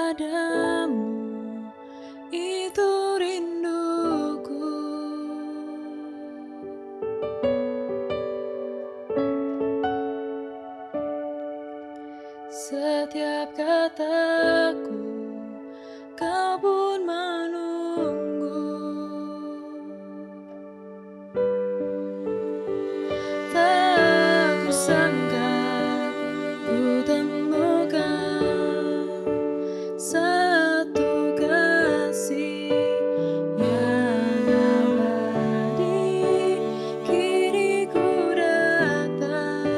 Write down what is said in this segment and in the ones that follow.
padamu, itu rinduku. Setiap kataku kau pun menunggu. Tak kusangka ku temukan satu kasih yang abadi. Kini ku datang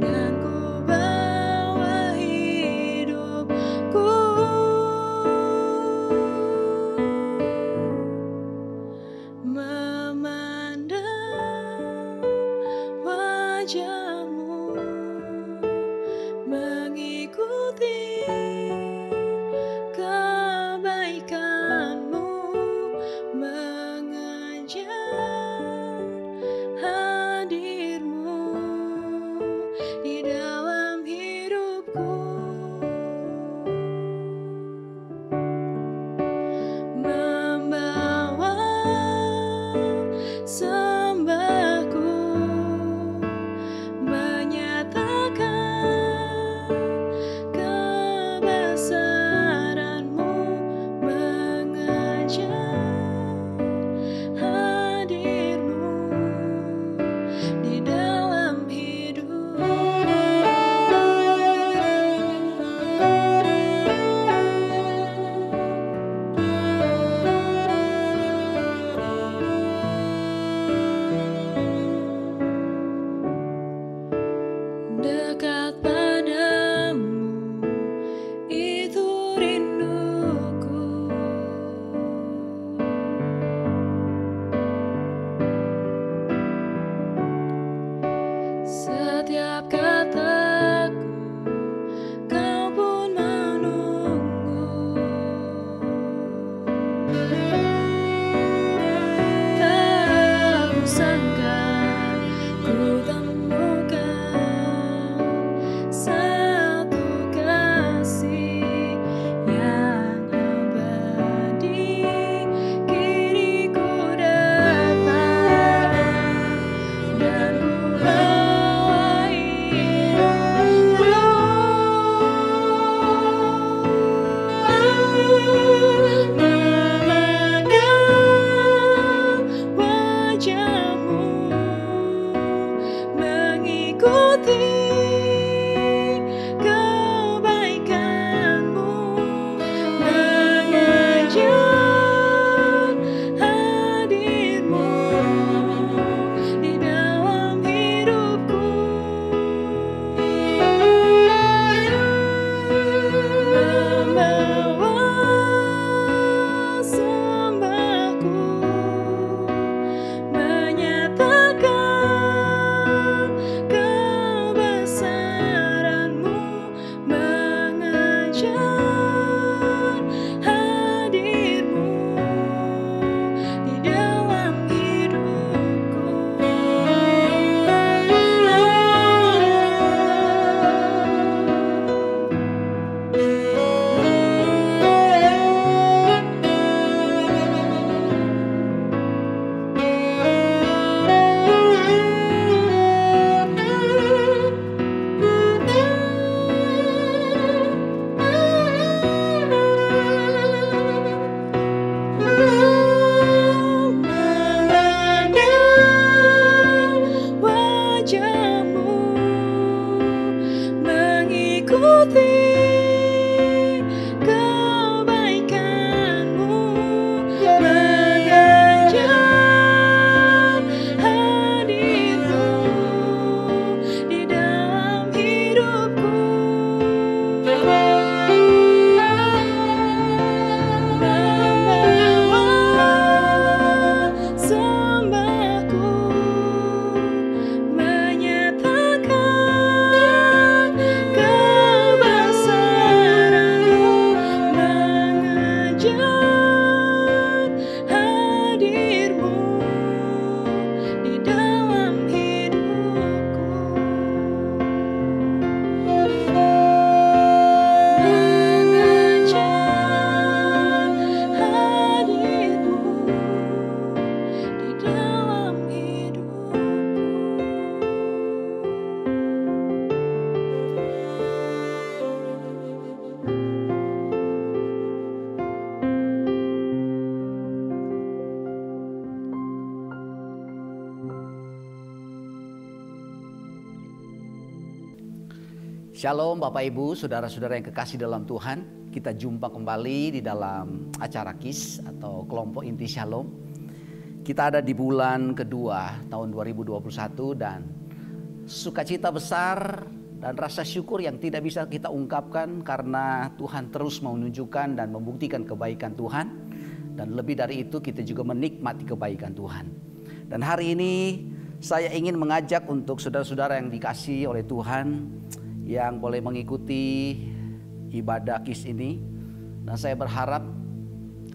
dan ku bawa hidupku, memandang wajahmu, mengikuti kebaikanmu, mengejar hadirmu di dalam hidupku, membawa sembahku, menyatakan kebesaranmu, mengejar hadirmu di dalam hidupku. Dekat padamu, itu rinduku. Setiap kataku kau pun menunggu. Tak kusangka ku temukan satu kasih yang abadi. Kini ku datang dan ku bawa hidupku, memandang wajahmu, mengikuti kebaikanmu, mengejar hadirmu di dalam hidupku, membawa sembahku, menyatakan kebesaranmu, Shalom Bapak Ibu, saudara-saudara yang kekasih dalam Tuhan. Kita jumpa kembali di dalam acara KIS atau kelompok inti Shalom. Kita ada di bulan kedua tahun 2021 dan sukacita besar dan rasa syukur yang tidak bisa kita ungkapkan karena Tuhan terus menunjukkan dan membuktikan kebaikan Tuhan. Dan lebih dari itu kita juga menikmati kebaikan Tuhan. Dan hari ini saya ingin mengajak untuk saudara-saudara yang dikasihi oleh Tuhan yang boleh mengikuti ibadah KIS ini. Dan saya berharap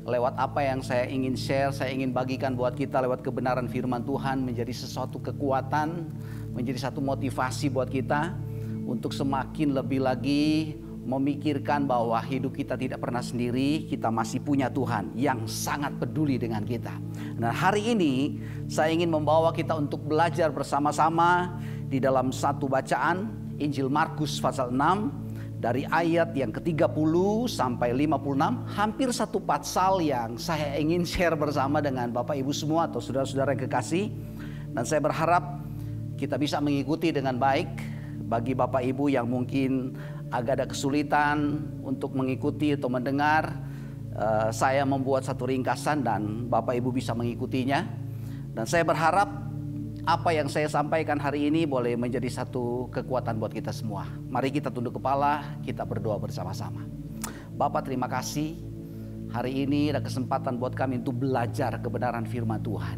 lewat apa yang saya ingin share, saya ingin bagikan buat kita lewat kebenaran firman Tuhan menjadi sesuatu kekuatan, menjadi satu motivasi buat kita untuk semakin lebih lagi memikirkan bahwa hidup kita tidak pernah sendiri, kita masih punya Tuhan yang sangat peduli dengan kita. Nah, hari ini saya ingin membawa kita untuk belajar bersama-sama di dalam satu bacaan Injil Markus pasal 6 dari ayat yang ke-30 sampai 56, hampir satu pasal yang saya ingin share bersama dengan Bapak Ibu semua atau saudara-saudara yang kekasih. Dan saya berharap kita bisa mengikuti dengan baik. Bagi Bapak Ibu yang mungkin agak ada kesulitan untuk mengikuti atau mendengar, saya membuat satu ringkasan dan Bapak Ibu bisa mengikutinya. Dan saya berharap apa yang saya sampaikan hari ini boleh menjadi satu kekuatan buat kita semua. Mari kita tunduk kepala, kita berdoa bersama-sama. Bapak, terima kasih. Hari ini ada kesempatan buat kami untuk belajar kebenaran firman Tuhan.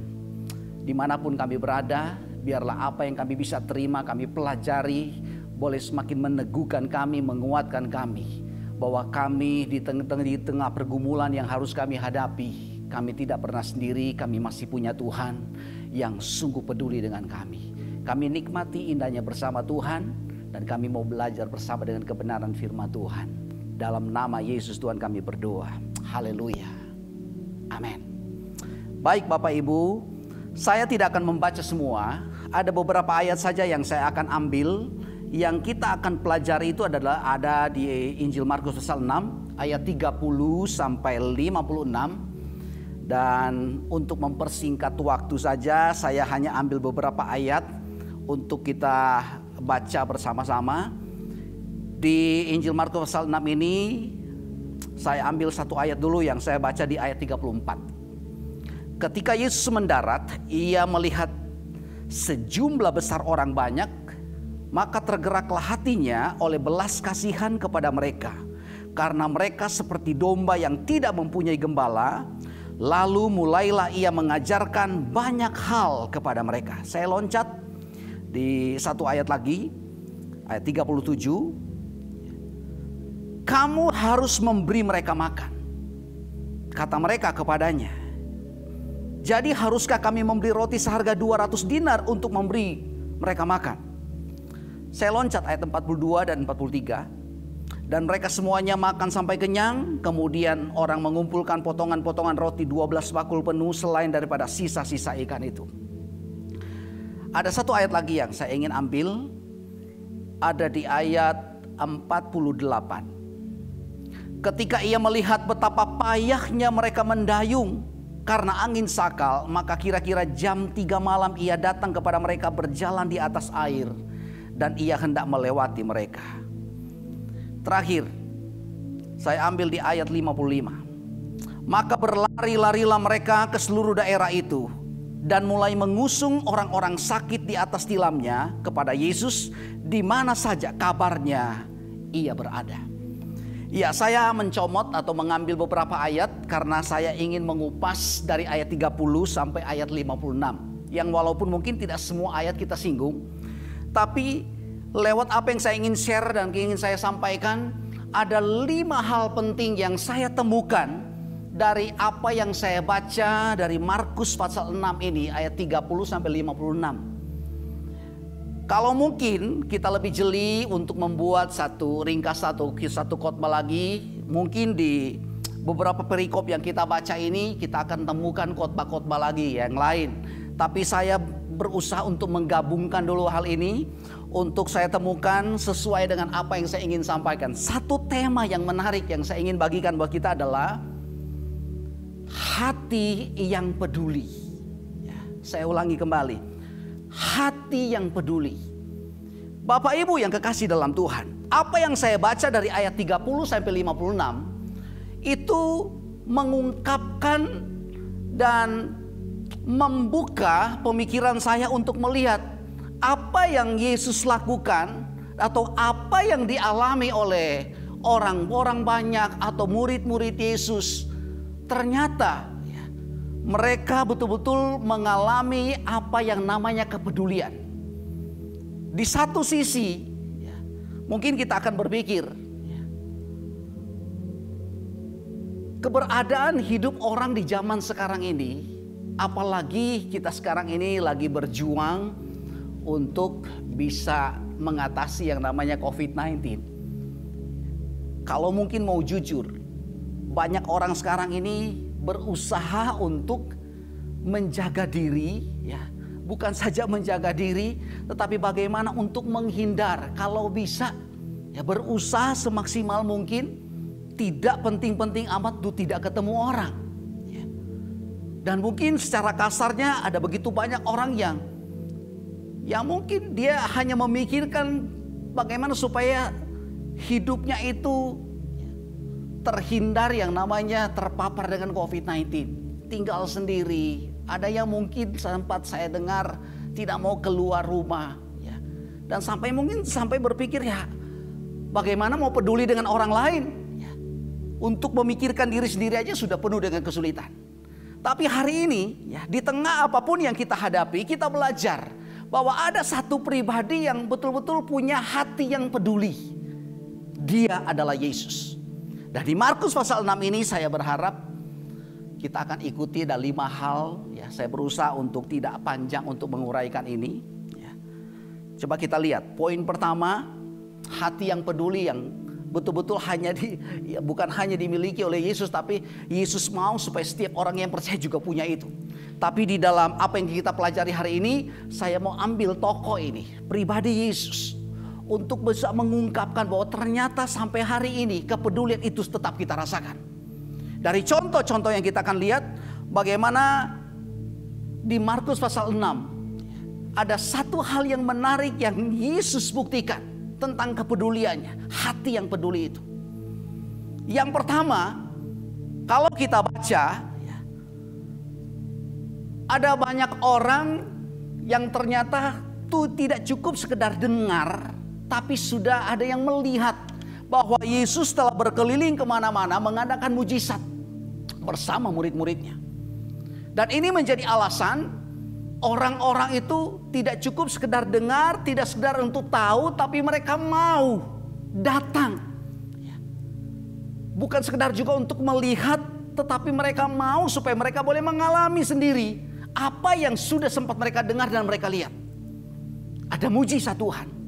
Dimanapun kami berada, biarlah apa yang kami bisa terima, kami pelajari, boleh semakin meneguhkan kami, menguatkan kami. Bahwa kami di tengah pergumulan yang harus kami hadapi, kami tidak pernah sendiri, kami masih punya Tuhan yang sungguh peduli dengan kami. Kami nikmati indahnya bersama Tuhan dan kami mau belajar bersama dengan kebenaran firman Tuhan. Dalam nama Yesus Tuhan kami berdoa. Haleluya. Amin. Baik Bapak Ibu, saya tidak akan membaca semua. Ada beberapa ayat saja yang saya akan ambil. Yang kita akan pelajari itu adalah ada di Injil Markus pasal 6 ayat 30 sampai 56. Dan untuk mempersingkat waktu saja, saya hanya ambil beberapa ayat untuk kita baca bersama-sama. Di Injil Markus pasal 6 ini, saya ambil satu ayat dulu yang saya baca di ayat 34. Ketika Yesus mendarat, ia melihat sejumlah besar orang banyak, maka tergeraklah hatinya oleh belas kasihan kepada mereka. Karena mereka seperti domba yang tidak mempunyai gembala. Lalu mulailah ia mengajarkan banyak hal kepada mereka. Saya loncat di satu ayat lagi, ayat 37. Kamu harus memberi mereka makan, kata mereka kepadanya. Jadi haruskah kami membeli roti seharga 200 dinar untuk memberi mereka makan? Saya loncat ayat 42 dan 43. Dan mereka semuanya makan sampai kenyang. Kemudian orang mengumpulkan potongan-potongan roti 12 bakul penuh selain daripada sisa-sisa ikan itu. Ada satu ayat lagi yang saya ingin ambil. Ada di ayat 48. Ketika ia melihat betapa payahnya mereka mendayung karena angin sakal, maka kira-kira jam 3 malam ia datang kepada mereka berjalan di atas air. Dan ia hendak melewati mereka. Terakhir, saya ambil di ayat 55. Maka berlari-larilah mereka ke seluruh daerah itu dan mulai mengusung orang-orang sakit di atas tilamnya kepada Yesus di mana saja kabarnya ia berada. Ya, saya mencomot atau mengambil beberapa ayat karena saya ingin mengupas dari ayat 30 sampai ayat 56. Yang walaupun mungkin tidak semua ayat kita singgung, tapi lewat apa yang saya ingin share dan ingin saya sampaikan, ada 5 hal penting yang saya temukan dari apa yang saya baca dari Markus pasal 6 ini ayat 30 sampai 56. Kalau mungkin kita lebih jeli untuk membuat satu ringkas satu khotbah lagi, mungkin di beberapa perikop yang kita baca ini kita akan temukan khotbah-khotbah lagi yang lain. Tapi saya berusaha untuk menggabungkan dulu hal ini untuk saya temukan sesuai dengan apa yang saya ingin sampaikan. Satu tema yang menarik yang saya ingin bagikan buat kita adalah hati yang peduli. Saya ulangi kembali, hati yang peduli. Bapak Ibu yang kekasih dalam Tuhan, apa yang saya baca dari ayat 30 sampai 56 itu mengungkapkan dan membuka pemikiran saya untuk melihat apa yang Yesus lakukan atau apa yang dialami oleh orang-orang banyak atau murid-murid Yesus. Ternyata ya, mereka betul-betul mengalami apa yang namanya kepedulian. Di satu sisi ya, mungkin kita akan berpikir ya, keberadaan hidup orang di zaman sekarang ini, apalagi kita sekarang ini lagi berjuang untuk bisa mengatasi yang namanya COVID-19. Kalau mungkin mau jujur, banyak orang sekarang ini berusaha untuk menjaga diri, ya, bukan saja menjaga diri, tetapi bagaimana untuk menghindar. Kalau bisa, ya berusaha semaksimal mungkin, tidak penting-penting amat untuk tidak ketemu orang. Dan mungkin secara kasarnya ada begitu banyak orang yang mungkin dia hanya memikirkan bagaimana supaya hidupnya itu terhindar yang namanya terpapar dengan COVID-19. Tinggal sendiri. Ada yang mungkin sempat saya dengar tidak mau keluar rumah. Ya. Dan mungkin sampai berpikir ya bagaimana mau peduli dengan orang lain. Ya. Untuk memikirkan diri sendiri aja sudah penuh dengan kesulitan. Tapi hari ini ya, di tengah apapun yang kita hadapi, kita belajar bahwa ada satu pribadi yang betul-betul punya hati yang peduli. Dia adalah Yesus. Dan di Markus pasal 6 ini saya berharap kita akan ikuti ada 5 hal. Ya, saya berusaha untuk tidak panjang untuk menguraikan ini. Ya. Coba kita lihat. Poin pertama, hati yang peduli yang betul-betul bukan hanya dimiliki oleh Yesus, tapi Yesus mau supaya setiap orang yang percaya juga punya itu. Tapi di dalam apa yang kita pelajari hari ini, saya mau ambil tokoh ini, pribadi Yesus, untuk bisa mengungkapkan bahwa ternyata sampai hari ini kepedulian itu tetap kita rasakan. Dari contoh-contoh yang kita akan lihat, bagaimana di Markus pasal 6 ada satu hal yang menarik yang Yesus buktikan tentang kepeduliannya, hati yang peduli itu. Yang pertama, kalau kita baca, ya, ada banyak orang yang ternyata tuh tidak cukup sekedar dengar, tapi sudah ada yang melihat bahwa Yesus telah berkeliling kemana-mana mengadakan mujizat bersama murid-muridnya. Dan ini menjadi alasan orang-orang itu tidak cukup sekedar dengar, tidak sekedar untuk tahu, tapi mereka mau datang. Bukan sekedar juga untuk melihat, tetapi mereka mau supaya mereka boleh mengalami sendiri apa yang sudah sempat mereka dengar dan mereka lihat. Ada mujizat Tuhan.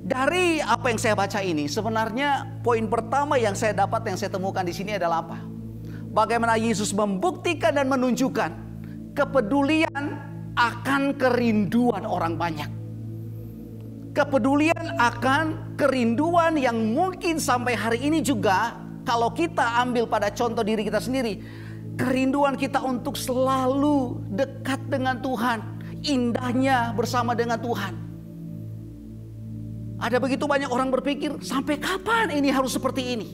Dari apa yang saya baca ini, sebenarnya poin pertama yang saya dapat, yang saya temukan di sini adalah apa? Bagaimana Yesus membuktikan dan menunjukkan kepedulian akan kerinduan orang banyak. Kepedulian akan kerinduan yang mungkin sampai hari ini juga, kalau kita ambil pada contoh diri kita sendiri, kerinduan kita untuk selalu dekat dengan Tuhan, indahnya bersama dengan Tuhan. Ada begitu banyak orang berpikir, sampai kapan ini harus seperti ini?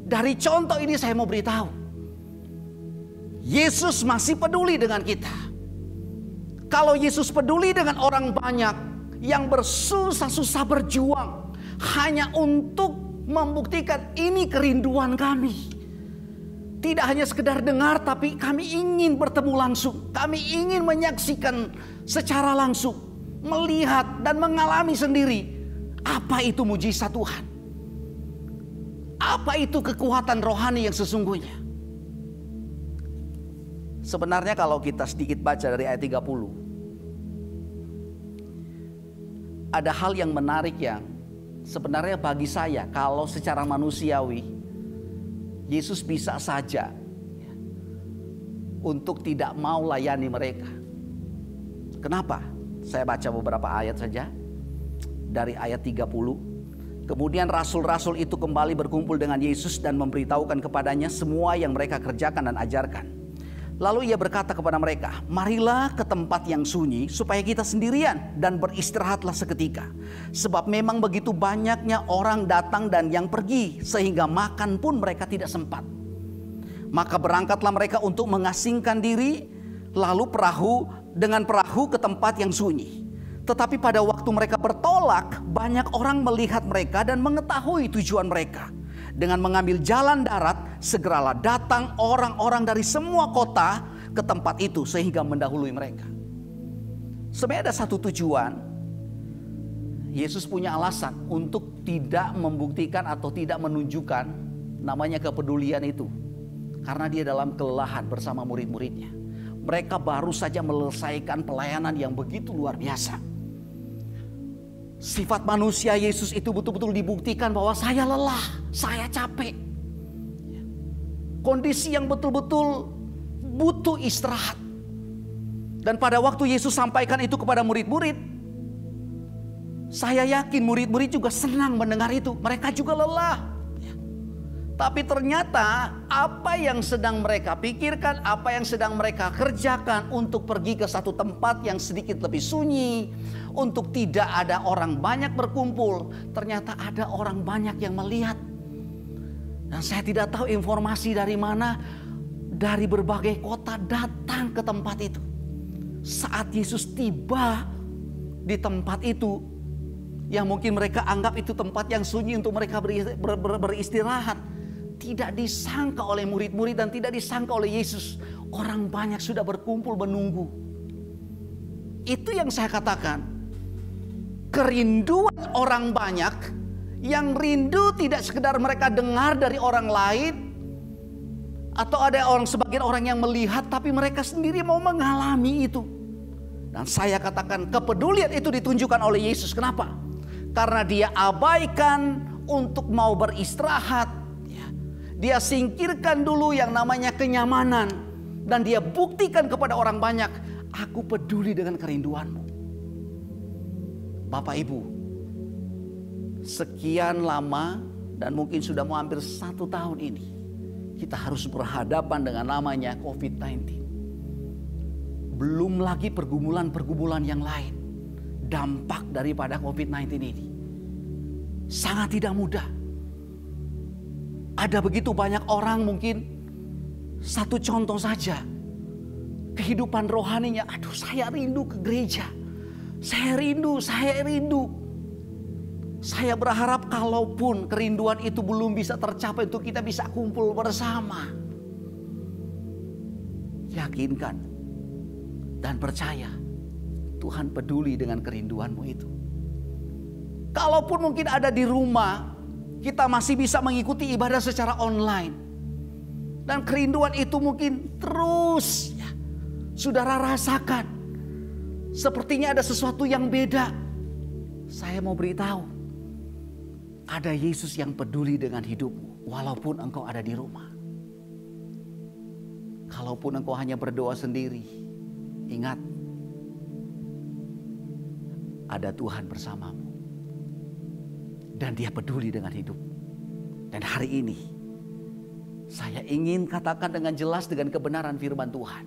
Dari contoh ini saya mau beritahu, Yesus masih peduli dengan kita. Kalau Yesus peduli dengan orang banyak yang bersusah-susah berjuang hanya untuk membuktikan ini kerinduan kami. Tidak hanya sekedar dengar, tapi kami ingin bertemu langsung. Kami ingin menyaksikan secara langsung, melihat dan mengalami sendiri apa itu mujizat Tuhan. Apa itu kekuatan rohani yang sesungguhnya. Sebenarnya kalau kita sedikit baca dari ayat 30, ada hal yang menarik yang sebenarnya bagi saya, kalau secara manusiawi Yesus bisa saja untuk tidak mau layani mereka. Kenapa? Saya baca beberapa ayat saja. Dari ayat 30. Kemudian rasul-rasul itu kembali berkumpul dengan Yesus dan memberitahukan kepadanya semua yang mereka kerjakan dan ajarkan. Lalu ia berkata kepada mereka, marilah ke tempat yang sunyi supaya kita sendirian dan beristirahatlah seketika. Sebab memang begitu banyaknya orang datang dan yang pergi, sehingga makan pun mereka tidak sempat. Maka berangkatlah mereka untuk mengasingkan diri, lalu dengan perahu ke tempat yang sunyi. Tetapi pada waktu mereka bertolak, banyak orang melihat mereka dan mengetahui tujuan mereka. Dengan mengambil jalan darat, segeralah datang orang-orang dari semua kota ke tempat itu sehingga mendahului mereka. Sebenarnya ada satu tujuan. Yesus punya alasan untuk tidak membuktikan atau tidak menunjukkan namanya kepedulian itu. Karena dia dalam kelelahan bersama murid-muridnya. Mereka baru saja menyelesaikan pelayanan yang begitu luar biasa. Sifat manusia Yesus itu betul-betul dibuktikan bahwa saya lelah, saya capek. Kondisi yang betul-betul butuh istirahat. Dan pada waktu Yesus sampaikan itu kepada murid-murid, saya yakin murid-murid juga senang mendengar itu. Mereka juga lelah. Tapi ternyata apa yang sedang mereka pikirkan, apa yang sedang mereka kerjakan untuk pergi ke satu tempat yang sedikit lebih sunyi, untuk tidak ada orang banyak berkumpul, ternyata ada orang banyak yang melihat. Dan saya tidak tahu informasi dari mana, dari berbagai kota datang ke tempat itu. Saat Yesus tiba di tempat itu, yang mungkin mereka anggap itu tempat yang sunyi untuk mereka beristirahat. Tidak disangka oleh murid-murid dan tidak disangka oleh Yesus. Orang banyak sudah berkumpul menunggu. Itu yang saya katakan. Kerinduan orang banyak. Yang rindu tidak sekedar mereka dengar dari orang lain. Atau ada sebagian orang yang melihat. Tapi mereka sendiri mau mengalami itu. Dan saya katakan kepedulian itu ditunjukkan oleh Yesus. Kenapa? Karena dia abaikan untuk mau beristirahat. Dia singkirkan dulu yang namanya kenyamanan. Dan dia buktikan kepada orang banyak, aku peduli dengan kerinduanmu. Bapak Ibu, sekian lama dan mungkin sudah mau hampir 1 tahun ini, kita harus berhadapan dengan namanya COVID-19. Belum lagi pergumulan-pergumulan yang lain. Dampak daripada COVID-19 ini sangat tidak mudah. Ada begitu banyak orang, mungkin satu contoh saja. Kehidupan rohaninya, aduh saya rindu ke gereja. Saya rindu. Saya berharap kalaupun kerinduan itu belum bisa tercapai untuk kita bisa kumpul bersama. Yakinkan dan percaya Tuhan peduli dengan kerinduanmu itu. Kalaupun mungkin ada di rumah, kita masih bisa mengikuti ibadah secara online. Dan kerinduan itu mungkin terus saudara rasakan. Sepertinya ada sesuatu yang beda. Saya mau beritahu, ada Yesus yang peduli dengan hidupmu. Walaupun engkau ada di rumah. Kalaupun engkau hanya berdoa sendiri, ingat, ada Tuhan bersamamu. Dan dia peduli dengan hidup. Dan hari ini saya ingin katakan dengan jelas dengan kebenaran firman Tuhan.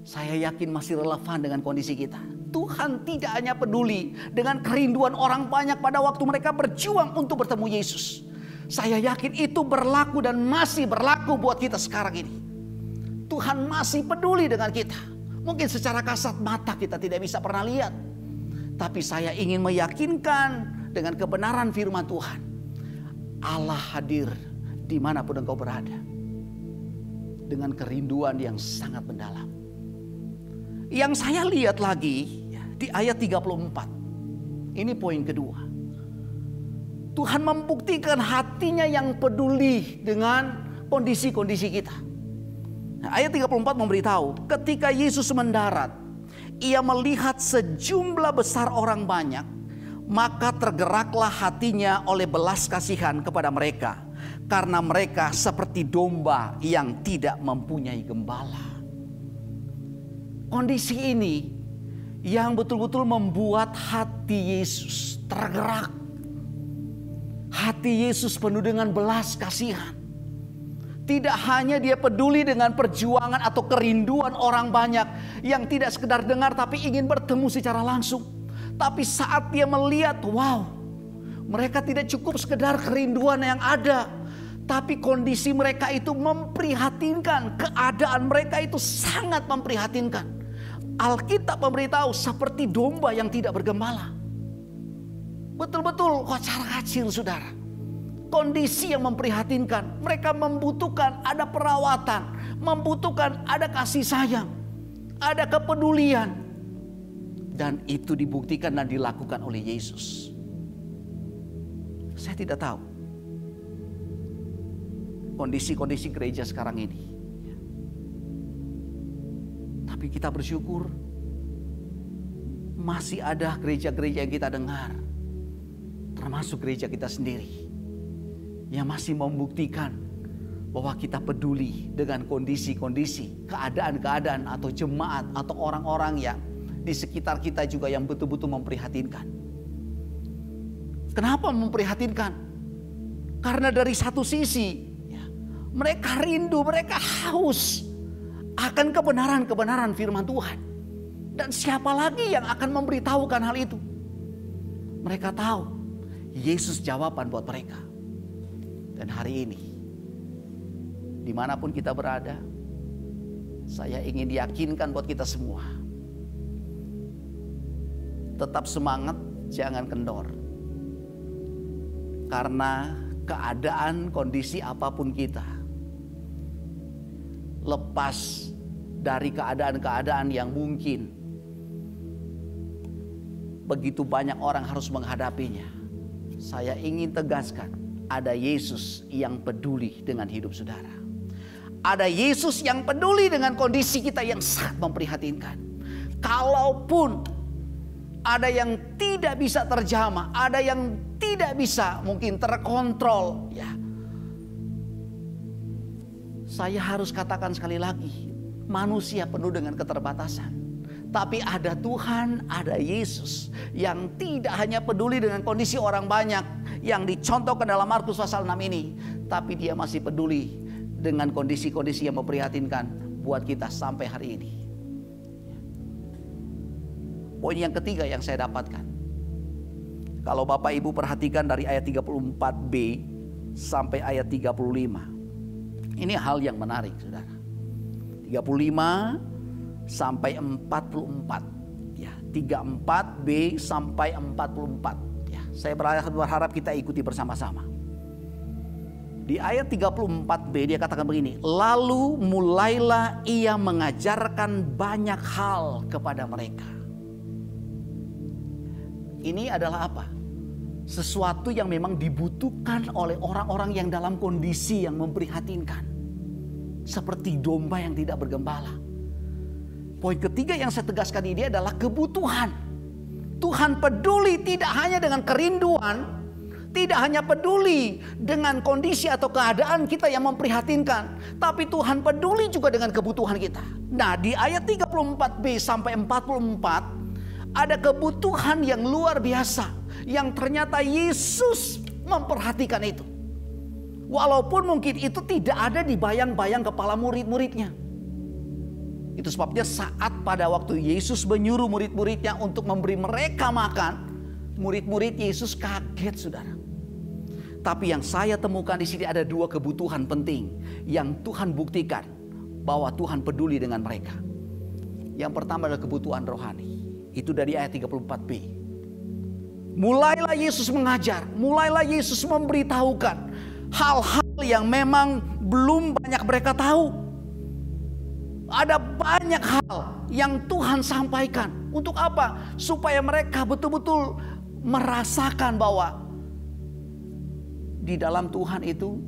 Saya yakin masih relevan dengan kondisi kita. Tuhan tidak hanya peduli dengan kerinduan orang banyak pada waktu mereka berjuang untuk bertemu Yesus. Saya yakin itu berlaku dan masih berlaku buat kita sekarang ini. Tuhan masih peduli dengan kita. Mungkin secara kasat mata kita tidak bisa pernah lihat. Tapi saya ingin meyakinkan dengan kebenaran firman Tuhan, Allah hadir dimanapun engkau berada. Dengan kerinduan yang sangat mendalam. Yang saya lihat lagi di ayat 34. Ini poin kedua. Tuhan membuktikan hatinya yang peduli dengan kondisi-kondisi kita. Nah, ayat 34 memberitahu, ketika Yesus mendarat, ia melihat sejumlah besar orang banyak. Maka tergeraklah hatinya oleh belas kasihan kepada mereka. Karena mereka seperti domba yang tidak mempunyai gembala. Kondisi ini yang betul-betul membuat hati Yesus tergerak. Hati Yesus penuh dengan belas kasihan. Tidak hanya dia peduli dengan perjuangan atau kerinduan orang banyak yang tidak sekedar dengar tapi ingin bertemu secara langsung. Tapi saat dia melihat, wow, mereka tidak cukup sekedar kerinduan yang ada, tapi kondisi mereka itu memprihatinkan. Keadaan mereka itu sangat memprihatinkan. Alkitab memberitahu seperti domba yang tidak bergembala. Betul-betul kocar kacir, saudara. Kondisi yang memprihatinkan. Mereka membutuhkan ada perawatan, membutuhkan ada kasih sayang, ada kepedulian. Dan itu dibuktikan dan dilakukan oleh Yesus. Saya tidak tahu kondisi-kondisi gereja sekarang ini. Tapi kita bersyukur masih ada gereja-gereja yang kita dengar, termasuk gereja kita sendiri, yang masih membuktikan bahwa kita peduli dengan kondisi-kondisi, keadaan-keadaan atau jemaat atau orang-orang yang di sekitar kita juga yang betul-betul memprihatinkan. Kenapa memprihatinkan? Karena dari satu sisi mereka rindu, mereka haus akan kebenaran-kebenaran firman Tuhan. Dan siapa lagi yang akan memberitahukan hal itu? Mereka tahu Yesus jawaban buat mereka. Dan hari ini, dimanapun kita berada, saya ingin diyakinkan buat kita semua, tetap semangat, jangan kendor. Karena keadaan, kondisi apapun kita, lepas dari keadaan-keadaan yang mungkin begitu banyak orang harus menghadapinya, saya ingin tegaskan, ada Yesus yang peduli dengan hidup saudara. Ada Yesus yang peduli dengan kondisi kita yang sangat memprihatinkan. Kalaupun ada yang tidak bisa terjamah, ada yang tidak bisa mungkin terkontrol, ya. Saya harus katakan sekali lagi, manusia penuh dengan keterbatasan. Tapi ada Tuhan, ada Yesus yang tidak hanya peduli dengan kondisi orang banyak yang dicontohkan dalam Markus pasal 6 ini, tapi dia masih peduli dengan kondisi-kondisi yang memprihatinkan buat kita sampai hari ini. Poin yang ketiga yang saya dapatkan, kalau Bapak Ibu perhatikan dari ayat 34b sampai ayat 35. Ini hal yang menarik, saudara. 35 sampai 44. Ya, 34b sampai 44. Ya, saya berharap kita ikuti bersama-sama. Di ayat 34b dia katakan begini, lalu mulailah ia mengajarkan banyak hal kepada mereka. Ini adalah apa? Sesuatu yang memang dibutuhkan oleh orang-orang yang dalam kondisi yang memprihatinkan. Seperti domba yang tidak bergembala. Poin ketiga yang saya tegaskan ini adalah kebutuhan. Tuhan peduli tidak hanya dengan kerinduan, tidak hanya peduli dengan kondisi atau keadaan kita yang memprihatinkan, tapi Tuhan peduli juga dengan kebutuhan kita. Nah, di ayat 34b sampai 44 ada kebutuhan yang luar biasa yang ternyata Yesus memperhatikan itu. Walaupun mungkin itu tidak ada di bayang-bayang kepala murid-muridnya. Itu sebabnya saat pada waktu Yesus menyuruh murid-muridnya untuk memberi mereka makan, murid-murid Yesus kaget, saudara. Tapi yang saya temukan di sini ada dua kebutuhan penting yang Tuhan buktikan bahwa Tuhan peduli dengan mereka. Yang pertama adalah kebutuhan rohani. Itu dari ayat 34b. Mulailah Yesus mengajar, mulailah Yesus memberitahukan hal-hal yang memang belum banyak mereka tahu. Ada banyak hal yang Tuhan sampaikan. Untuk apa? Supaya mereka betul-betul merasakan bahwa di dalam Tuhan itu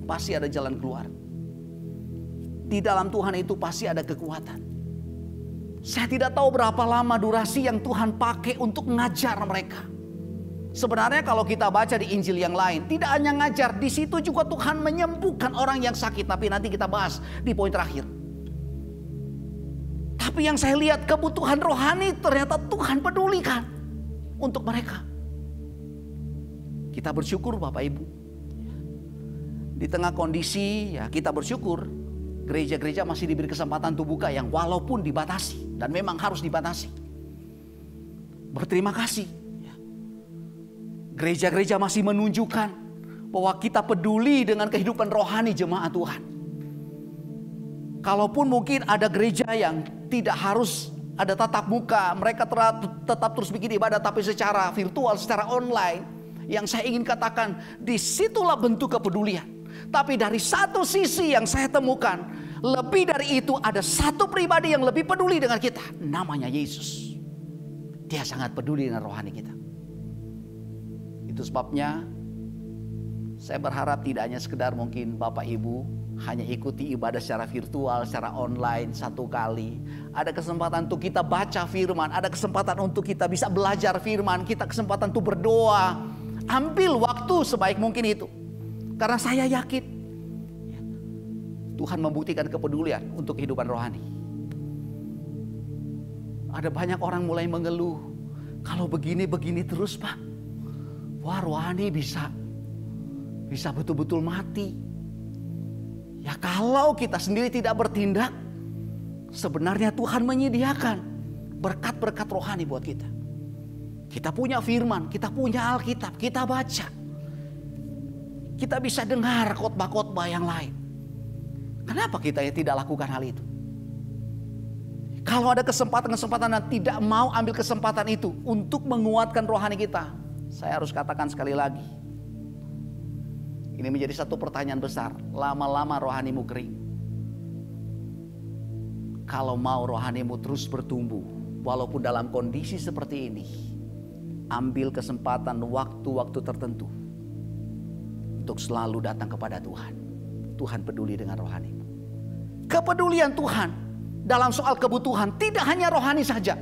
pasti ada jalan keluar. Di dalam Tuhan itu pasti ada kekuatan. Saya tidak tahu berapa lama durasi yang Tuhan pakai untuk ngajar mereka. Sebenarnya kalau kita baca di Injil yang lain, tidak hanya ngajar, di situ juga Tuhan menyembuhkan orang yang sakit. Tapi nanti kita bahas di poin terakhir. Tapi yang saya lihat kebutuhan rohani ternyata Tuhan pedulikan untuk mereka. Kita bersyukur Bapak Ibu. Di tengah kondisi ya kita bersyukur, gereja-gereja masih diberi kesempatan untuk buka yang walaupun dibatasi dan memang harus dibatasi. Berterima kasih. Gereja-gereja masih menunjukkan bahwa kita peduli dengan kehidupan rohani jemaat Tuhan. Kalaupun mungkin ada gereja yang tidak harus ada tatap muka, mereka tetap terus bikin ibadah tapi secara virtual, secara online. Yang saya ingin katakan, disitulah bentuk kepedulian. Tapi dari satu sisi yang saya temukan, lebih dari itu ada satu pribadi yang lebih peduli dengan kita. Namanya Yesus. Dia sangat peduli dengan rohani kita. Itu sebabnya saya berharap tidak hanya sekedar mungkin Bapak Ibu hanya ikuti ibadah secara virtual, secara online satu kali. Ada kesempatan untuk kita baca firman, ada kesempatan untuk kita bisa belajar firman, kita kesempatan untuk berdoa. Ambil waktu sebaik mungkin itu. Karena saya yakin Tuhan membuktikan kepedulian untuk kehidupan rohani. Ada banyak orang mulai mengeluh, kalau begini-begini terus Pak, wah rohani bisa betul-betul mati. Ya kalau kita sendiri tidak bertindak, sebenarnya Tuhan menyediakan berkat-berkat rohani buat kita. Kita punya firman, kita punya Alkitab, kita baca. Kita bisa dengar khotbah-khotbah yang lain. Kenapa kita tidak lakukan hal itu? Kalau ada kesempatan-kesempatan dan tidak mau ambil kesempatan itu untuk menguatkan rohani kita, saya harus katakan sekali lagi. Ini menjadi satu pertanyaan besar. Lama-lama rohanimu kering. Kalau mau rohanimu terus bertumbuh, walaupun dalam kondisi seperti ini, ambil kesempatan waktu-waktu tertentu untuk selalu datang kepada Tuhan. Tuhan peduli dengan rohanimu. Kepedulian Tuhan dalam soal kebutuhan tidak hanya rohani saja.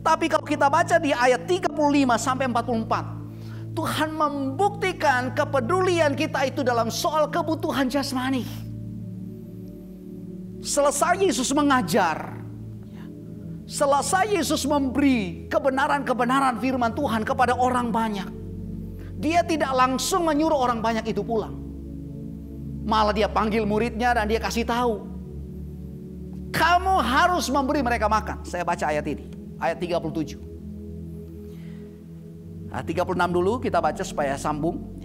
Tapi kalau kita baca di ayat 35 sampai 44, Tuhan membuktikan kepedulian kita itu dalam soal kebutuhan jasmani. Selesai Yesus mengajar, selesai Yesus memberi kebenaran-kebenaran firman Tuhan kepada orang banyak, Dia tidak langsung menyuruh orang banyak itu pulang. Malah Dia panggil muridnya dan Dia kasih tahu, kamu harus memberi mereka makan. Saya baca ayat ini, ayat 37. 36 dulu kita baca supaya sambung.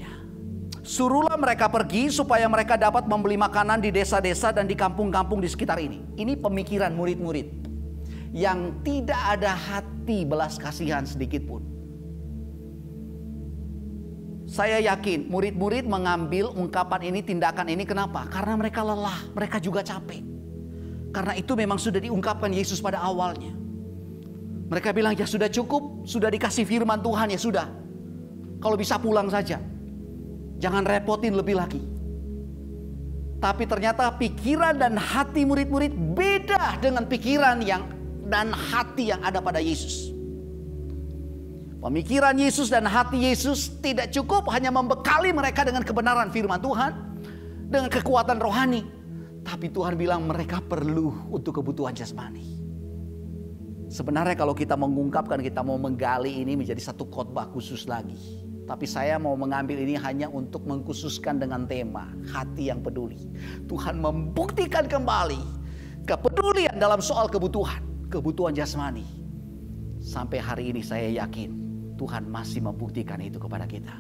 Suruhlah mereka pergi supaya mereka dapat membeli makanan di desa-desa dan di kampung-kampung di sekitar ini. Ini pemikiran murid-murid yang tidak ada hati belas kasihan sedikit pun. Saya yakin murid-murid mengambil ungkapan ini, tindakan ini, kenapa? Karena mereka lelah, mereka juga capek. Karena itu memang sudah diungkapkan Yesus pada awalnya. Mereka bilang ya sudah cukup, sudah dikasih firman Tuhan ya sudah. Kalau bisa pulang saja. Jangan repotin lebih lagi. Tapi ternyata pikiran dan hati murid-murid beda dengan pikiran dan hati yang ada pada Yesus. Pemikiran Yesus dan hati Yesus tidak cukup hanya membekali mereka dengan kebenaran firman Tuhan, dengan kekuatan rohani. Tapi Tuhan bilang mereka perlu untuk kebutuhan jasmani. Sebenarnya kalau kita mengungkapkan, kita mau menggali ini menjadi satu khotbah khusus lagi. Tapi saya mau mengambil ini hanya untuk mengkhususkan dengan tema hati yang peduli. Tuhan membuktikan kembali kepedulian dalam soal kebutuhan jasmani. Sampai hari ini saya yakin Tuhan masih membuktikan itu kepada kita.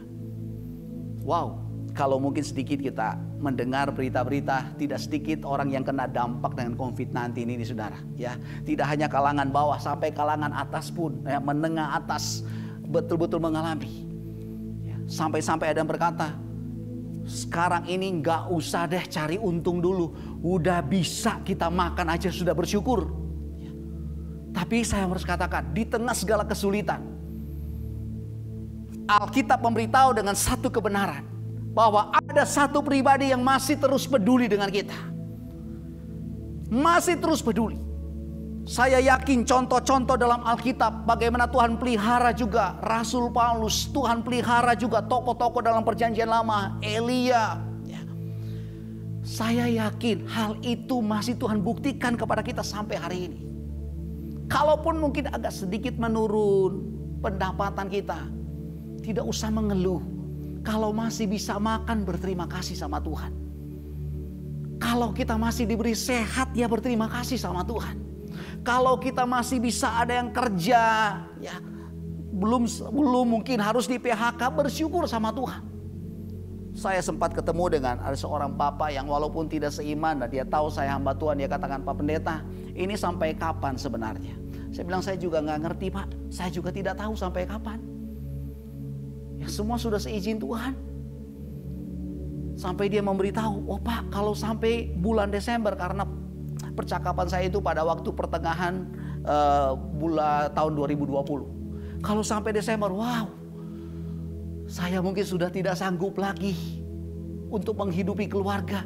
Wow, kalau mungkin sedikit kita mendengar berita-berita, tidak sedikit orang yang kena dampak dengan COVID-19 ini saudara. Ya, tidak hanya kalangan bawah, sampai kalangan atas pun, ya, menengah atas betul-betul mengalami. Ya, sampai-sampai ada yang berkata, sekarang ini nggak usah deh cari untung dulu, udah bisa kita makan aja sudah bersyukur. Ya. Tapi saya harus katakan, di tengah segala kesulitan, Alkitab memberitahu dengan satu kebenaran, bahwa ada satu pribadi yang masih terus peduli dengan kita. Masih terus peduli. Saya yakin contoh-contoh dalam Alkitab bagaimana Tuhan pelihara juga Rasul Paulus, Tuhan pelihara juga tokoh-tokoh dalam Perjanjian Lama, Elia. Ya. Saya yakin hal itu masih Tuhan buktikan kepada kita sampai hari ini. Kalaupun mungkin agak sedikit menurun pendapatan kita, tidak usah mengeluh. Kalau masih bisa makan, berterima kasih sama Tuhan. Kalau kita masih diberi sehat, ya berterima kasih sama Tuhan. Kalau kita masih bisa ada yang kerja, ya belum mungkin harus di PHK, bersyukur sama Tuhan. Saya sempat ketemu dengan ada seorang papa yang walaupun tidak seiman dan dia tahu saya hamba Tuhan, dia katakan, "Pak Pendeta, ini sampai kapan sebenarnya?" Saya bilang, "Saya juga nggak ngerti, Pak. Saya juga tidak tahu sampai kapan. Ya semua sudah seizin Tuhan." Sampai dia memberitahu, "Oh Pak, kalau sampai bulan Desember," karena percakapan saya itu pada waktu pertengahan bulan tahun 2020. "Kalau sampai Desember, wow, saya mungkin sudah tidak sanggup lagi untuk menghidupi keluarga."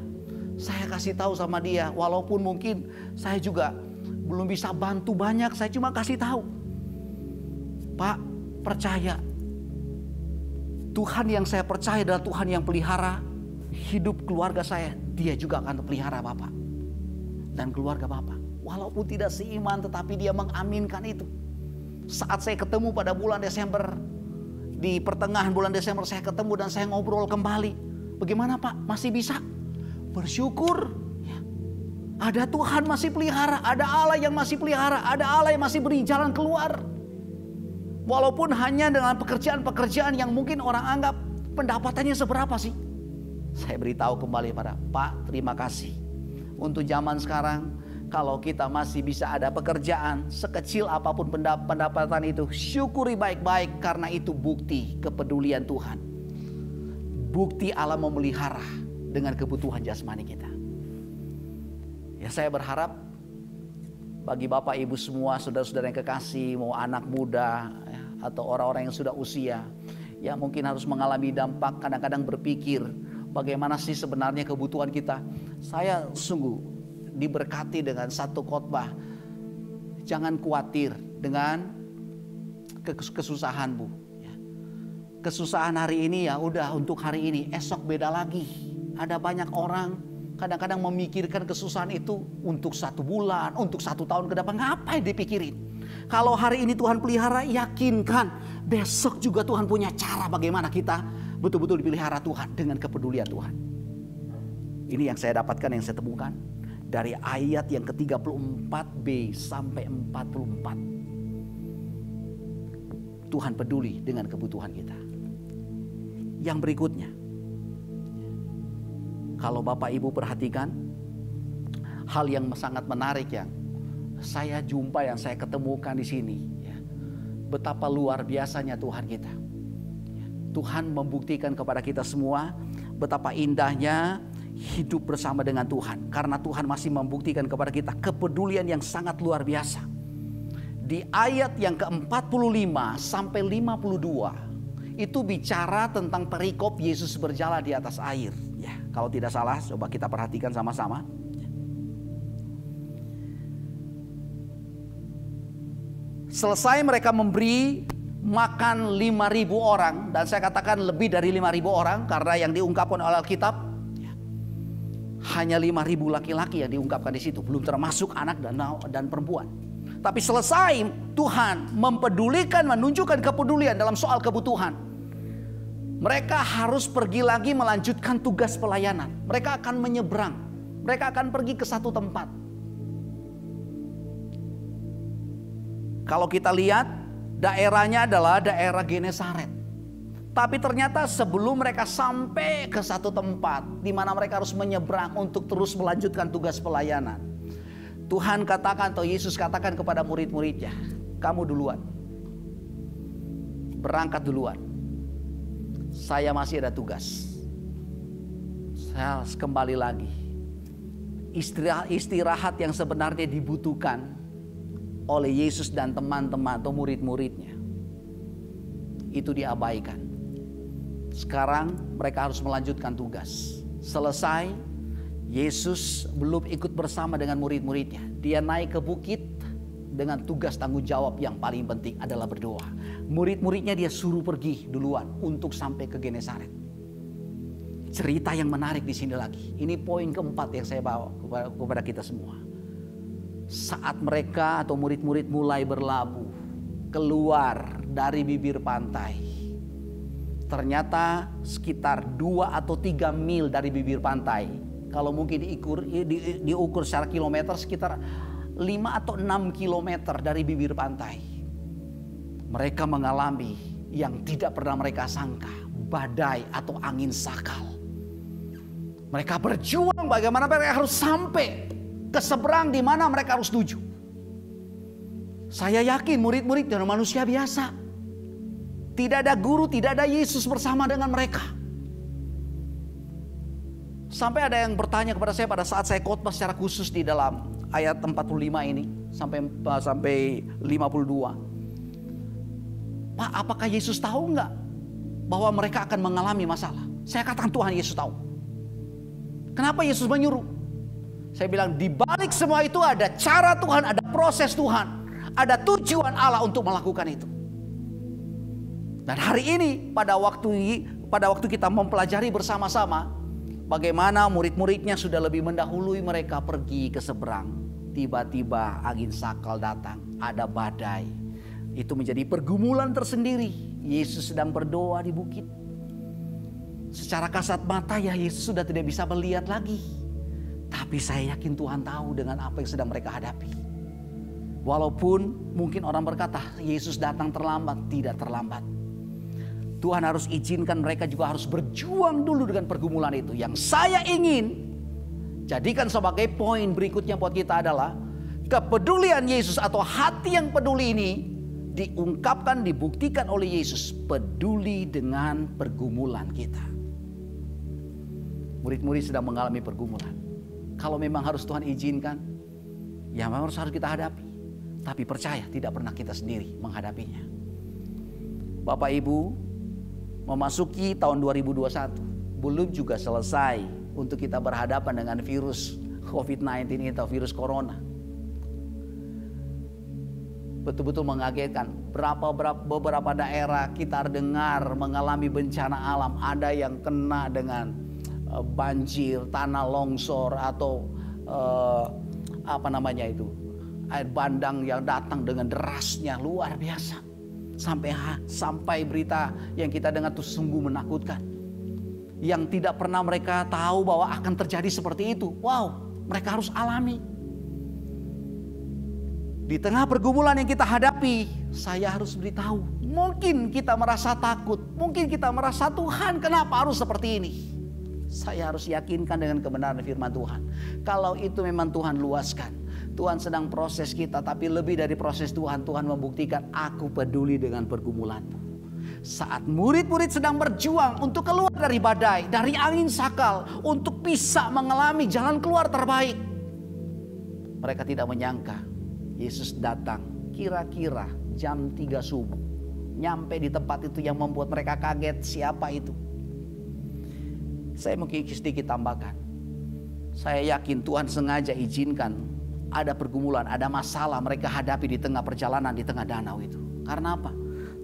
Saya kasih tahu sama dia, walaupun mungkin saya juga belum bisa bantu banyak, saya cuma kasih tahu, "Pak, percaya, Tuhan yang saya percaya adalah Tuhan yang pelihara hidup keluarga saya. Dia juga akan pelihara Bapak dan keluarga Bapak." Walaupun tidak seiman, tetapi dia mengaminkan itu. Saat saya ketemu pada bulan Desember, di pertengahan bulan Desember saya ketemu dan saya ngobrol kembali. "Bagaimana Pak? Masih bisa?" Bersyukur. Ya. Ada Tuhan masih pelihara, ada Allah yang masih pelihara, ada Allah yang masih beri jalan keluar. Walaupun hanya dengan pekerjaan-pekerjaan yang mungkin orang anggap pendapatannya seberapa sih. Saya beritahu kembali pada Pak, terima kasih. Untuk zaman sekarang, kalau kita masih bisa ada pekerjaan, sekecil apapun pendapatan itu, syukuri baik-baik, karena itu bukti kepedulian Tuhan. Bukti Allah memelihara dengan kebutuhan jasmani kita. Ya, saya berharap bagi Bapak Ibu semua, saudara-saudara yang kekasih, mau anak muda ya, atau orang-orang yang sudah usia, yang mungkin harus mengalami dampak, kadang-kadang berpikir, bagaimana sih sebenarnya kebutuhan kita. Saya sungguh diberkati dengan satu khotbah. Jangan khawatir dengan kesusahanmu. Kesusahan hari ini ya udah untuk hari ini, esok beda lagi. Ada banyak orang kadang-kadang memikirkan kesusahan itu untuk 1 bulan, untuk 1 tahun ke depan. Ngapain dipikirin? Kalau hari ini Tuhan pelihara, yakinkan besok juga Tuhan punya cara bagaimana kita betul-betul dipelihara Tuhan dengan kepedulian Tuhan. Ini yang saya dapatkan, yang saya temukan dari ayat yang ke-34b sampai 44. Tuhan peduli dengan kebutuhan kita. Yang berikutnya, kalau Bapak Ibu perhatikan, hal yang sangat menarik yang saya jumpa, yang saya ketemukan di sini, ya, betapa luar biasanya Tuhan kita. Tuhan membuktikan kepada kita semua betapa indahnya hidup bersama dengan Tuhan. Karena Tuhan masih membuktikan kepada kita kepedulian yang sangat luar biasa. Di ayat yang ke-45 sampai 52 itu bicara tentang perikop Yesus berjalan di atas air. Ya, kalau tidak salah, coba kita perhatikan sama-sama. Selesai mereka memberi makan 5.000 orang, dan saya katakan lebih dari 5.000 orang karena yang diungkapkan oleh Alkitab hanya 5.000 laki-laki yang diungkapkan di situ, belum termasuk anak dan perempuan. Tapi selesai Tuhan mempedulikan, menunjukkan kepedulian dalam soal kebutuhan. Mereka harus pergi lagi melanjutkan tugas pelayanan. Mereka akan menyeberang, mereka akan pergi ke satu tempat. Kalau kita lihat, daerahnya adalah daerah Genesaret. Tapi ternyata sebelum mereka sampai ke satu tempat di mana mereka harus menyeberang untuk terus melanjutkan tugas pelayanan, Tuhan katakan, atau Yesus katakan kepada murid-muridnya, "Kamu duluan, berangkat duluan. Saya masih ada tugas. Saya kembali lagi." Istirahat yang sebenarnya dibutuhkan oleh Yesus dan teman-teman atau murid-muridnya itu diabaikan. Sekarang mereka harus melanjutkan tugas. Selesai, Yesus belum ikut bersama dengan murid-muridnya. Dia naik ke bukit dengan tugas tanggung jawab yang paling penting adalah berdoa. Murid-muridnya dia suruh pergi duluan untuk sampai ke Genesaret. Cerita yang menarik di sini lagi. Ini poin keempat yang saya bawa kepada kita semua. Saat mereka atau murid-murid mulai berlabuh keluar dari bibir pantai, ternyata sekitar 2 atau 3 mil dari bibir pantai Kalau mungkin diukur secara kilometer sekitar 5 atau 6 kilometer dari bibir pantai. Mereka mengalami yang tidak pernah mereka sangka, badai atau angin sakal. Mereka berjuang bagaimana mereka harus sampai ke seberang di mana mereka harus tuju. Saya yakin murid-murid dan manusia biasa. Tidak ada guru, tidak ada Yesus bersama dengan mereka. Sampai ada yang bertanya kepada saya pada saat saya khotbah secara khusus di dalam ayat 45 ini sampai 52. Pak, apakah Yesus tahu enggak bahwa mereka akan mengalami masalah? Saya katakan Tuhan Yesus tahu. Kenapa Yesus menyuruh? Saya bilang di balik semua itu ada cara Tuhan, ada proses Tuhan, ada tujuan Allah untuk melakukan itu. Dan hari ini pada waktu kita mempelajari bersama-sama bagaimana murid-muridnya sudah lebih mendahului mereka pergi ke seberang. Tiba-tiba angin sakal datang, ada badai. Itu menjadi pergumulan tersendiri. Yesus sedang berdoa di bukit. Secara kasat mata ya Yesus sudah tidak bisa melihat lagi. Tapi saya yakin Tuhan tahu dengan apa yang sedang mereka hadapi. Walaupun mungkin orang berkata Yesus datang terlambat, tidak terlambat. Tuhan harus izinkan mereka juga harus berjuang dulu dengan pergumulan itu. Yang saya ingin jadikan sebagai poin berikutnya buat kita adalah kepedulian Yesus atau hati yang peduli ini diungkapkan, dibuktikan oleh Yesus peduli dengan pergumulan kita. Murid-murid sedang mengalami pergumulan. Kalau memang harus Tuhan izinkan, ya memang harus kita hadapi. Tapi percaya tidak pernah kita sendiri menghadapinya. Bapak Ibu, memasuki tahun 2021 belum juga selesai untuk kita berhadapan dengan virus COVID-19 ini atau virus corona. Betul-betul mengagetkan. Beberapa daerah kita dengar mengalami bencana alam. Ada yang kena dengan banjir, tanah longsor atau air bandang yang datang dengan derasnya luar biasa. Sampai berita yang kita dengar itu sungguh menakutkan. Yang tidak pernah mereka tahu bahwa akan terjadi seperti itu. Wow, mereka harus alami. Di tengah pergumulan yang kita hadapi, saya harus beritahu. Mungkin kita merasa takut, mungkin kita merasa Tuhan kenapa harus seperti ini. Saya harus yakinkan dengan kebenaran firman Tuhan. Kalau itu memang Tuhan luaskan. Tuhan sedang proses kita, tapi lebih dari proses Tuhan, Tuhan membuktikan aku peduli dengan pergumulanmu. Saat murid-murid sedang berjuang untuk keluar dari badai, dari angin sakal, untuk bisa mengalami jalan keluar terbaik, mereka tidak menyangka Yesus datang kira-kira jam 3 subuh. Nyampe di tempat itu yang membuat mereka kaget, siapa itu? Saya mungkin sedikit tambahkan. Saya yakin Tuhan sengaja izinkan ada pergumulan, ada masalah mereka hadapi di tengah perjalanan, di tengah danau itu. Karena apa?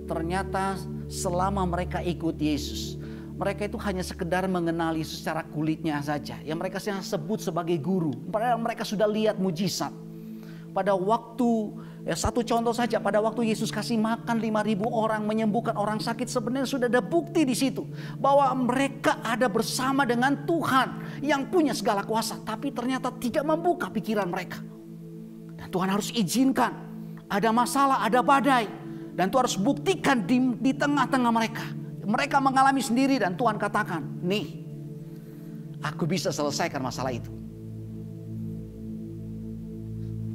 Ternyata selama mereka ikut Yesus, mereka itu hanya sekedar mengenali secara kulitnya saja. Yang mereka sebut sebagai guru. Padahal mereka sudah lihat mujizat. Pada waktu, satu contoh saja, pada waktu Yesus kasih makan 5.000 orang, menyembuhkan orang sakit, sebenarnya sudah ada bukti di situ. Bahwa mereka ada bersama dengan Tuhan yang punya segala kuasa. Tapi ternyata tidak membuka pikiran mereka. Dan Tuhan harus izinkan ada masalah, ada badai. Dan Tuhan harus buktikan di tengah-tengah mereka. Mereka mengalami sendiri dan Tuhan katakan, nih, aku bisa selesaikan masalah itu.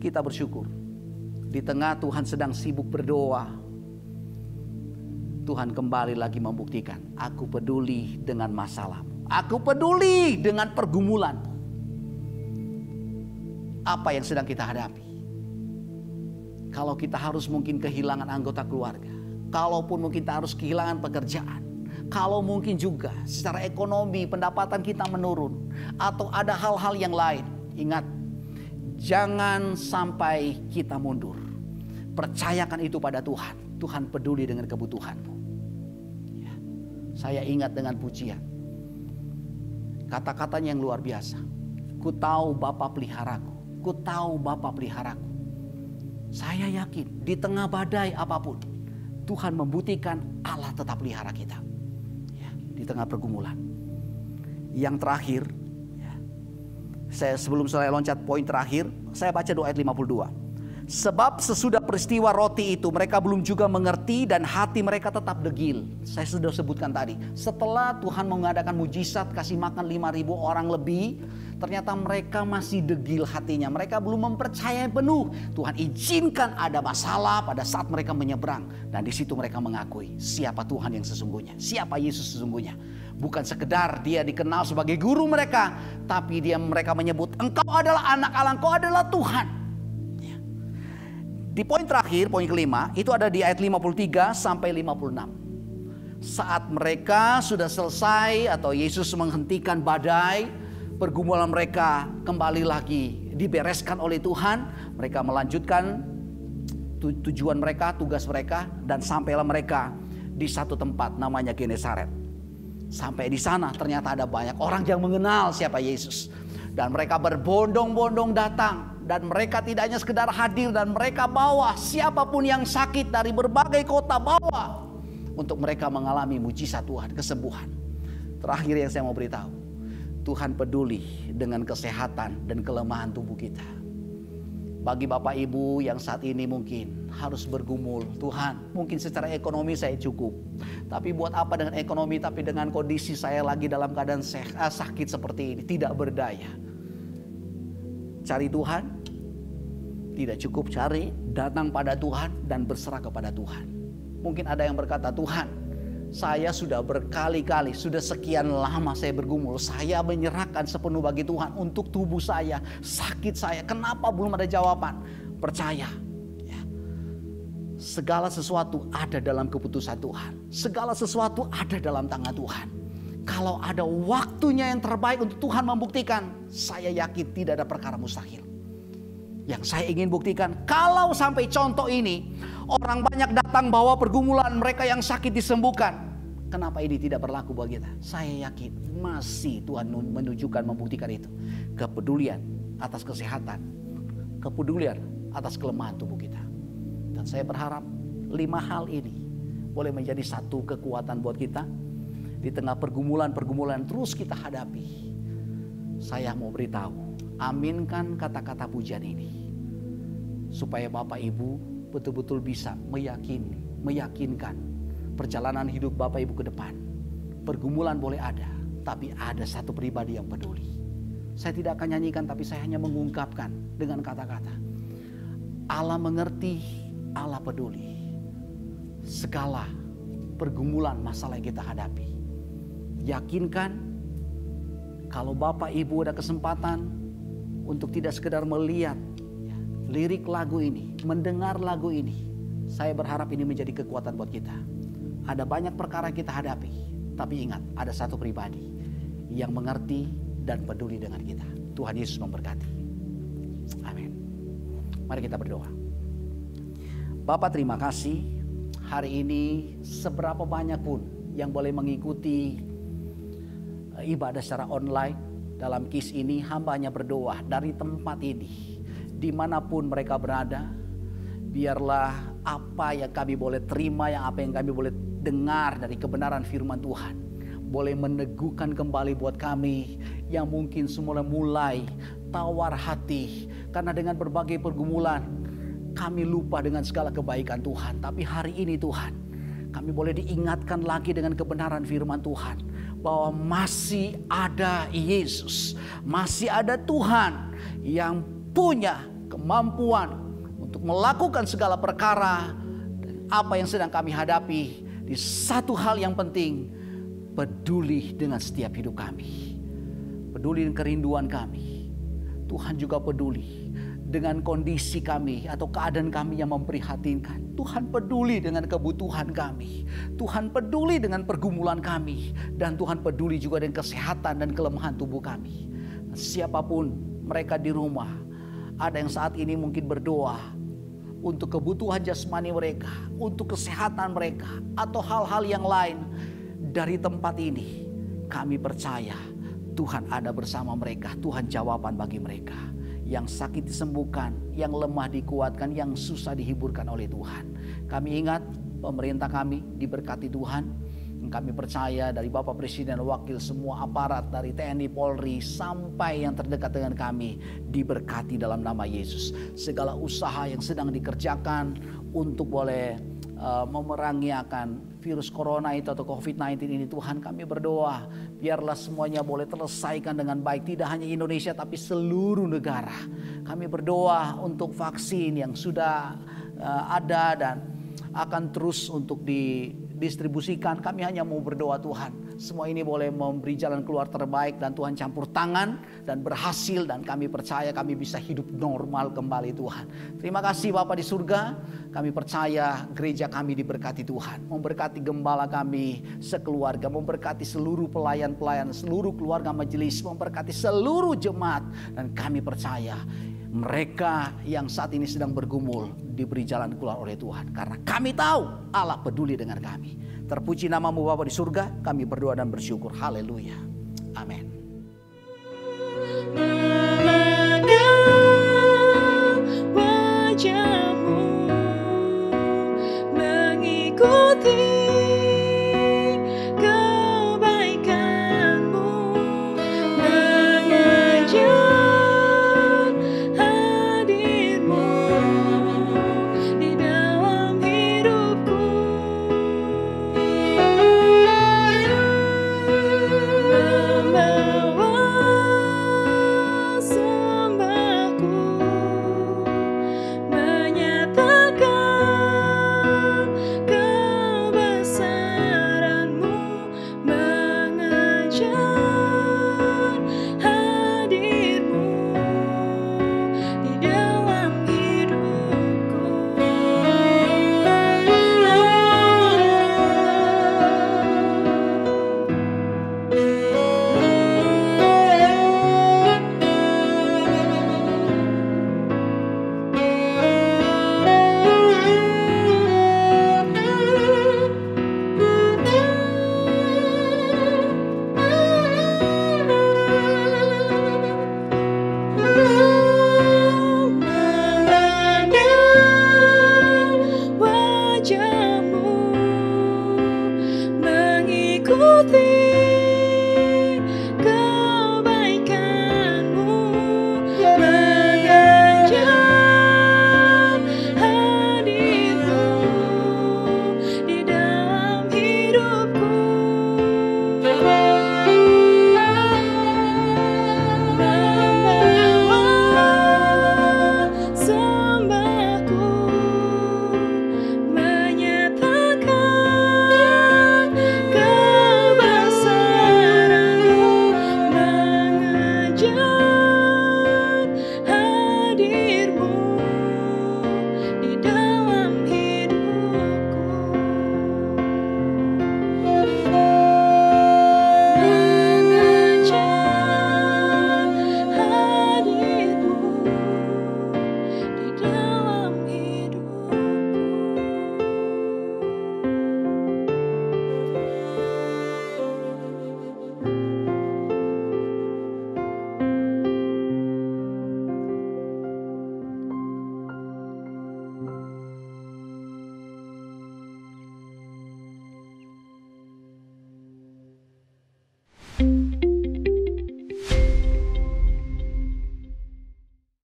Kita bersyukur. Di tengah Tuhan sedang sibuk berdoa, Tuhan kembali lagi membuktikan, aku peduli dengan masalahmu. Aku peduli dengan pergumulanmu. Apa yang sedang kita hadapi? Kalau kita harus mungkin kehilangan anggota keluarga, kalaupun mungkin kita harus kehilangan pekerjaan, kalau mungkin juga secara ekonomi pendapatan kita menurun, atau ada hal-hal yang lain, ingat, jangan sampai kita mundur. Percayakan itu pada Tuhan. Tuhan peduli dengan kebutuhanmu. Ya. Saya ingat dengan pujian, kata-katanya yang luar biasa. Ku tahu Bapa peliharaku, ku tahu Bapa peliharaku. Saya yakin di tengah badai apapun, Tuhan membuktikan Allah tetap pelihara kita. Ya, di tengah pergumulan. Yang terakhir, ya, Sebelum saya loncat poin terakhir, saya baca doa ayat 52. Sebab sesudah peristiwa roti itu mereka belum juga mengerti dan hati mereka tetap degil. Saya sudah sebutkan tadi. Setelah Tuhan mengadakan mujizat kasih makan 5.000 orang lebih, ternyata mereka masih degil hatinya. Mereka belum mempercayai penuh. Tuhan izinkan ada masalah pada saat mereka menyeberang. Dan di situ mereka mengakui siapa Tuhan yang sesungguhnya. Siapa Yesus sesungguhnya. Bukan sekedar dia dikenal sebagai guru mereka, tapi mereka menyebut engkau adalah anak Allah, engkau adalah Tuhan. Di poin terakhir, poin kelima, itu ada di ayat 53 sampai 56. Saat mereka sudah selesai atau Yesus menghentikan badai, pergumulan mereka kembali lagi dibereskan oleh Tuhan. Mereka melanjutkan tujuan mereka, tugas mereka, dan sampailah mereka di satu tempat namanya Genesaret. Sampai di sana ternyata ada banyak orang yang mengenal siapa Yesus. Dan mereka berbondong-bondong datang. Dan mereka tidak hanya sekedar hadir, dan mereka bawa siapapun yang sakit dari berbagai kota, bawa untuk mereka mengalami mujizat Tuhan, kesembuhan. Terakhir yang saya mau beritahu, Tuhan peduli dengan kesehatan dan kelemahan tubuh kita. Bagi Bapak Ibu yang saat ini mungkin harus bergumul, Tuhan mungkin secara ekonomi saya cukup, tapi buat apa dengan ekonomi, tapi dengan kondisi saya lagi dalam keadaan sakit seperti ini, tidak berdaya. Cari Tuhan, tidak cukup cari, datang pada Tuhan dan berserah kepada Tuhan. Mungkin ada yang berkata, Tuhan, saya sudah berkali-kali, sudah sekian lama saya bergumul, saya menyerahkan sepenuh bagi Tuhan untuk tubuh saya, sakit saya, kenapa belum ada jawaban? Percaya, ya. Segala sesuatu ada dalam keputusan Tuhan, segala sesuatu ada dalam tangan Tuhan. Kalau ada waktunya yang terbaik untuk Tuhan membuktikan, saya yakin tidak ada perkara mustahil. Yang saya ingin buktikan, kalau sampai contoh ini, orang banyak datang bawa pergumulan, mereka yang sakit disembuhkan. Kenapa ini tidak berlaku buat kita? Saya yakin masih Tuhan menunjukkan, membuktikan itu. Kepedulian atas kesehatan, kepedulian atas kelemahan tubuh kita. Dan saya berharap 5 hal ini boleh menjadi satu kekuatan buat kita. Di tengah pergumulan-pergumulan terus kita hadapi. Saya mau beritahu, aminkan kata-kata pujian ini. Supaya Bapak Ibu betul-betul bisa meyakinkan perjalanan hidup Bapak Ibu ke depan. Pergumulan boleh ada, tapi ada satu pribadi yang peduli. Saya tidak akan nyanyikan, tapi saya hanya mengungkapkan dengan kata-kata. Allah mengerti, Allah peduli. Segala pergumulan masalah yang kita hadapi. Yakinkan kalau Bapak Ibu ada kesempatan untuk tidak sekedar melihat lirik lagu ini, mendengar lagu ini. Saya berharap ini menjadi kekuatan buat kita. Ada banyak perkara yang kita hadapi, tapi ingat ada satu pribadi yang mengerti dan peduli dengan kita. Tuhan Yesus memberkati. Amin. Mari kita berdoa. Bapak, terima kasih hari ini seberapa banyak pun yang boleh mengikuti ibadah secara online dalam KIS ini, hamba hanya berdoa dari tempat ini, dimanapun mereka berada, biarlah apa yang kami boleh terima, apa yang kami boleh dengar dari kebenaran firman Tuhan, boleh meneguhkan kembali buat kami yang mungkin semula mulai tawar hati karena dengan berbagai pergumulan kami lupa dengan segala kebaikan Tuhan. Tapi hari ini Tuhan, kami boleh diingatkan lagi dengan kebenaran firman Tuhan, bahwa masih ada Yesus, masih ada Tuhan yang punya kemampuan untuk melakukan segala perkara. Dan apa yang sedang kami hadapi, di satu hal yang penting, peduli dengan setiap hidup kami, peduli dengan kerinduan kami. Tuhan juga peduli dengan kondisi kami atau keadaan kami yang memprihatinkan. Tuhan peduli dengan kebutuhan kami. Tuhan peduli dengan pergumulan kami. Dan Tuhan peduli juga dengan kesehatan dan kelemahan tubuh kami. Siapapun mereka di rumah, ada yang saat ini mungkin berdoa untuk kebutuhan jasmani mereka, untuk kesehatan mereka, atau hal-hal yang lain. Dari tempat ini kami percaya Tuhan ada bersama mereka. Tuhan jawaban bagi mereka. Yang sakit disembuhkan, yang lemah dikuatkan, yang susah dihiburkan oleh Tuhan. Kami ingat pemerintah kami diberkati Tuhan. Kami percaya dari Bapak Presiden, Wakil, semua aparat dari TNI, Polri, sampai yang terdekat dengan kami diberkati dalam nama Yesus. Segala usaha yang sedang dikerjakan untuk boleh memerangi akan virus corona itu atau COVID-19 ini, Tuhan kami berdoa biarlah semuanya boleh terselesaikan dengan baik, tidak hanya Indonesia tapi seluruh negara. Kami berdoa untuk vaksin yang sudah ada dan akan terus untuk didistribusikan. Kami hanya mau berdoa Tuhan, semua ini boleh memberi jalan keluar terbaik dan Tuhan campur tangan dan berhasil, dan kami percaya kami bisa hidup normal kembali Tuhan. Terima kasih Bapa di surga, kami percaya gereja kami diberkati Tuhan, memberkati gembala kami sekeluarga, memberkati seluruh pelayan-pelayan, seluruh keluarga majelis, memberkati seluruh jemaat, dan kami percaya mereka yang saat ini sedang bergumul diberi jalan keluar oleh Tuhan. Karena kami tahu Allah peduli dengan kami. Terpuji namamu Bapa di surga, kami berdoa dan bersyukur. Haleluya. Amin. Memandang wajahmu, mengikuti